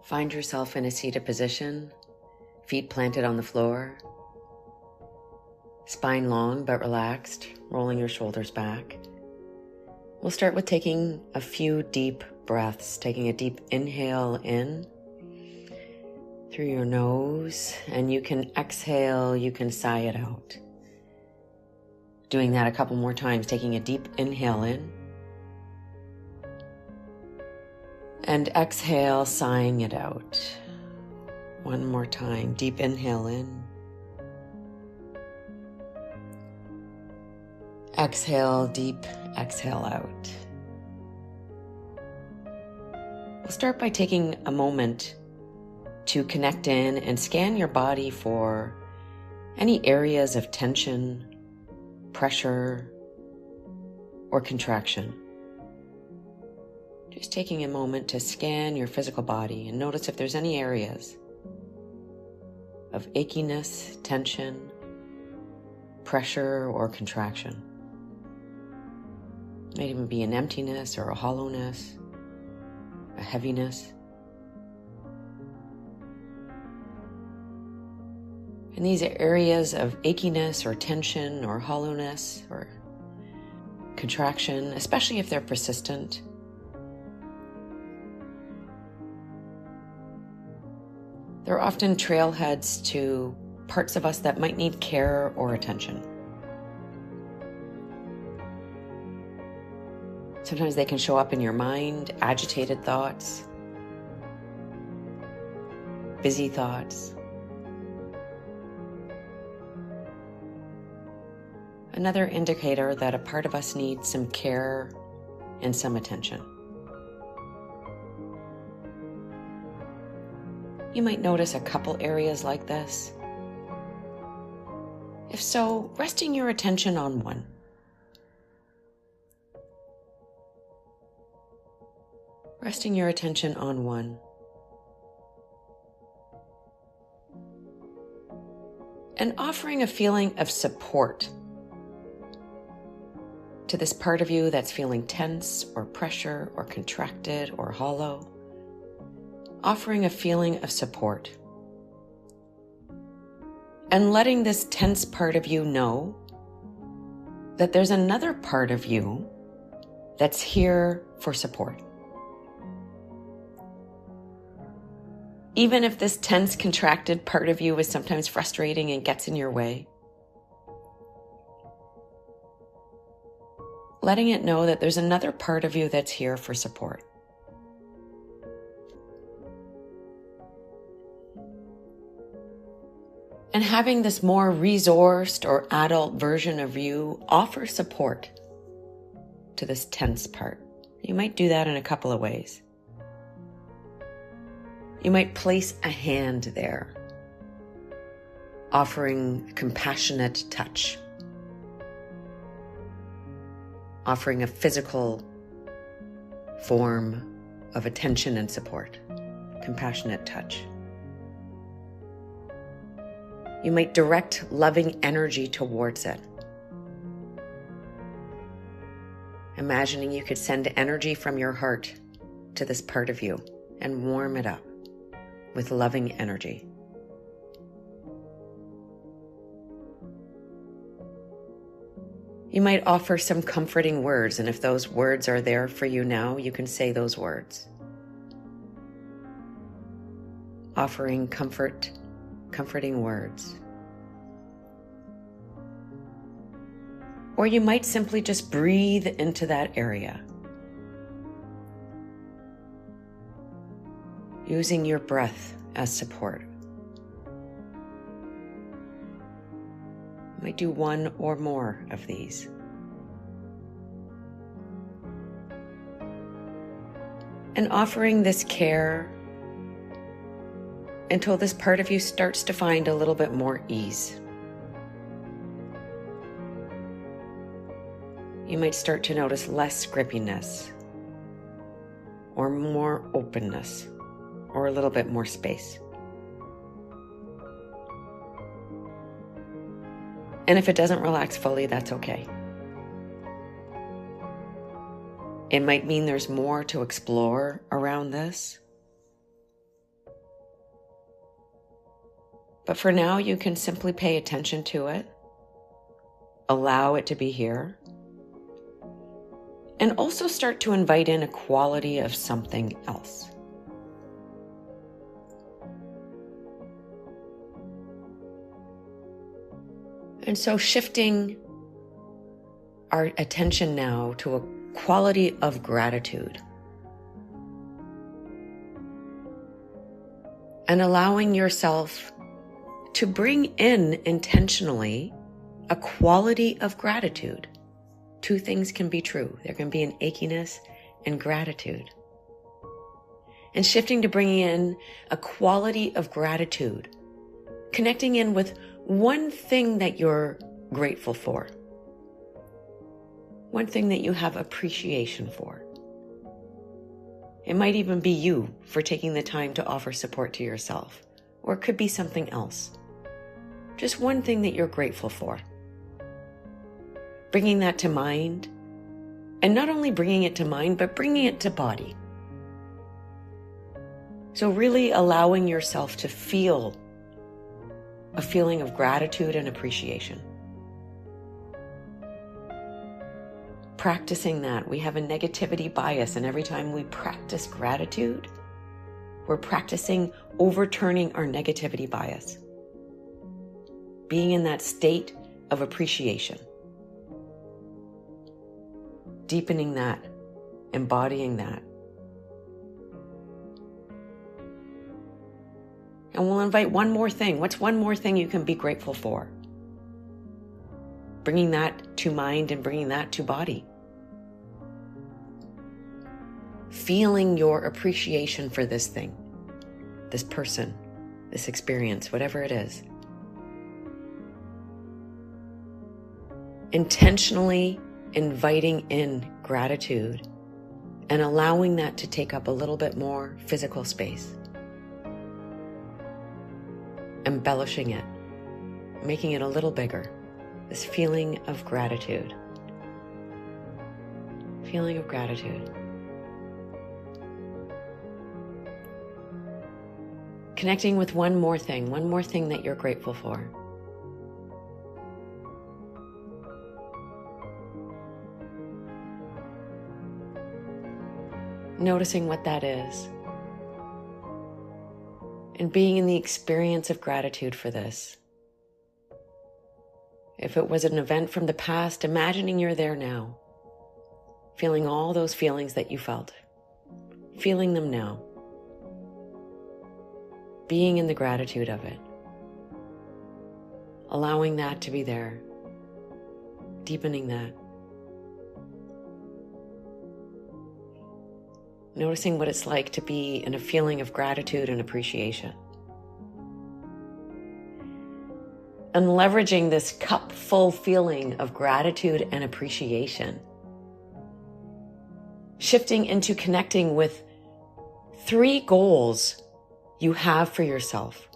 Find yourself in a seated position, feet planted on the floor, spine long but relaxed, rolling your shoulders back. We'll start with taking a few deep breaths, taking a deep inhale in through your nose, and you can exhale, you can sigh it out. Doing that a couple more times, taking a deep inhale in and exhale, sighing it out. One more time, deep inhale in. Exhale, deep exhale out. We'll start by taking a moment to connect in and scan your body for any areas of tension, pressure, or contraction. Just taking a moment to scan your physical body and notice if there's any areas of achiness, tension, pressure, or contraction. It might even be an emptiness or a hollowness, a heaviness. And these areas of achiness or tension or hollowness or contraction, especially if they're persistent, they're often trailheads to parts of us that might need care or attention. Sometimes they can show up in your mind, agitated thoughts, busy thoughts. Another indicator that a part of us needs some care and some attention. You might notice a couple areas like this. If so, resting your attention on one. Resting your attention on one. And offering a feeling of support to this part of you that's feeling tense or pressure or contracted or hollow. Offering a feeling of support. And letting this tense part of you know that there's another part of you that's here for support. Even if this tense, contracted part of you is sometimes frustrating and gets in your way, letting it know that there's another part of you that's here for support. And having this more resourced or adult version of you offer support to this tense part. You might do that in a couple of ways. You might place a hand there, offering compassionate touch, offering a physical form of attention and support, compassionate touch. You might direct loving energy towards it. Imagining you could send energy from your heart to this part of you and warm it up with loving energy. You might offer some comforting words, and if those words are there for you now, you can say those words. Offering comforting words. Or you might simply just breathe into that area, using your breath as support. You might do one or more of these. And offering this care until this part of you starts to find a little bit more ease. You might start to notice less grippiness, or more openness, or a little bit more space. And if it doesn't relax fully, that's okay. It might mean there's more to explore around this. But for now, you can simply pay attention to it, allow it to be here, and also start to invite in a quality of something else. And so shifting our attention now to a quality of gratitude. And allowing yourself to bring in intentionally a quality of gratitude. Two things can be true. There can be an achiness and gratitude. And shifting to bringing in a quality of gratitude. Connecting in with one thing that you're grateful for. One thing that you have appreciation for. It might even be you for taking the time to offer support to yourself, or it could be something else. Just one thing that you're grateful for. Bringing that to mind, and not only bringing it to mind, but bringing it to body. So really allowing yourself to feel a feeling of gratitude and appreciation. Practicing that. We have a negativity bias, and every time we practice gratitude, we're practicing overturning our negativity bias. Being in that state of appreciation. Deepening that, embodying that. And we'll invite one more thing. What's one more thing you can be grateful for? Bringing that to mind and bringing that to body. Feeling your appreciation for this thing, this person, this experience, whatever it is. Intentionally inviting in gratitude and allowing that to take up a little bit more physical space. Embellishing it, making it a little bigger. This feeling of gratitude. Feeling of gratitude. Connecting with one more thing that you're grateful for. Noticing what that is. And being in the experience of gratitude for this. If it was an event from the past, imagining you're there now. Feeling all those feelings that you felt. Feeling them now. Being in the gratitude of it. Allowing that to be there. Deepening that. Noticing what it's like to be in a feeling of gratitude and appreciation. And leveraging this cup full feeling of gratitude and appreciation. Shifting into connecting with 3 goals you have for yourself.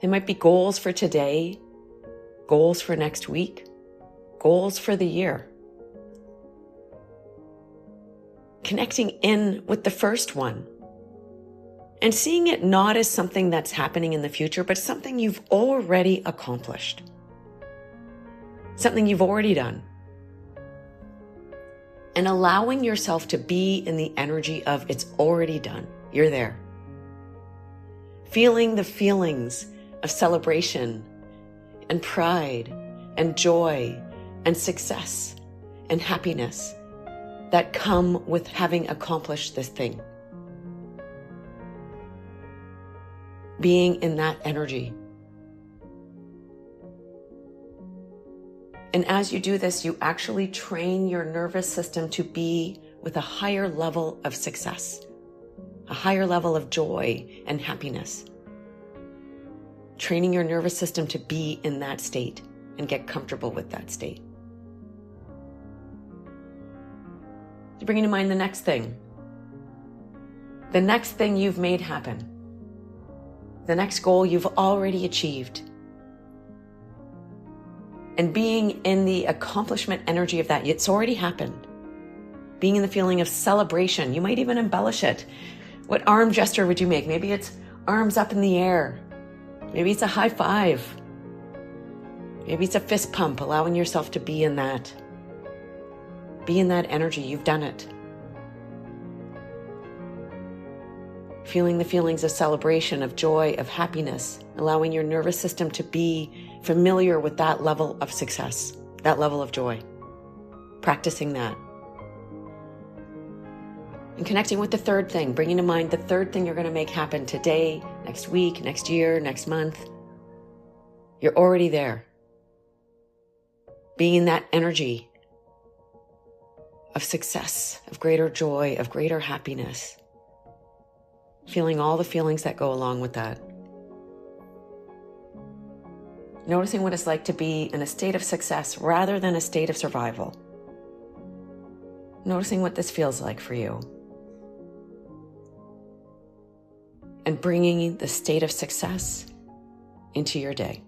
It might be goals for today, goals for next week, goals for the year. Connecting in with the first one and seeing it not as something that's happening in the future, but something you've already accomplished. Something you've already done. And allowing yourself to be in the energy of it's already done. You're there. Feeling the feelings of celebration and pride and joy and success and happiness that come with having accomplished this thing. Being in that energy. And as you do this, you actually train your nervous system to be with a higher level of success, a higher level of joy and happiness. Training your nervous system to be in that state and get comfortable with that state. Bringing to mind the next thing. The next thing you've made happen. The next goal you've already achieved. And being in the accomplishment energy of that. It's already happened. Being in the feeling of celebration. You might even embellish it. What arm gesture would you make? Maybe it's arms up in the air. Maybe it's a high five. Maybe it's a fist pump, allowing yourself to be in that. Be in that energy. You've done it. Feeling the feelings of celebration, of joy, of happiness, allowing your nervous system to be familiar with that level of success, that level of joy. Practicing that. And connecting with the third thing, bringing to mind the third thing you're going to make happen today, next week, next year, next month. You're already there. Being in that energy of success, of greater joy, of greater happiness. Feeling all the feelings that go along with that. Noticing what it's like to be in a state of success rather than a state of survival. Noticing what this feels like for you. And bringing the state of success into your day.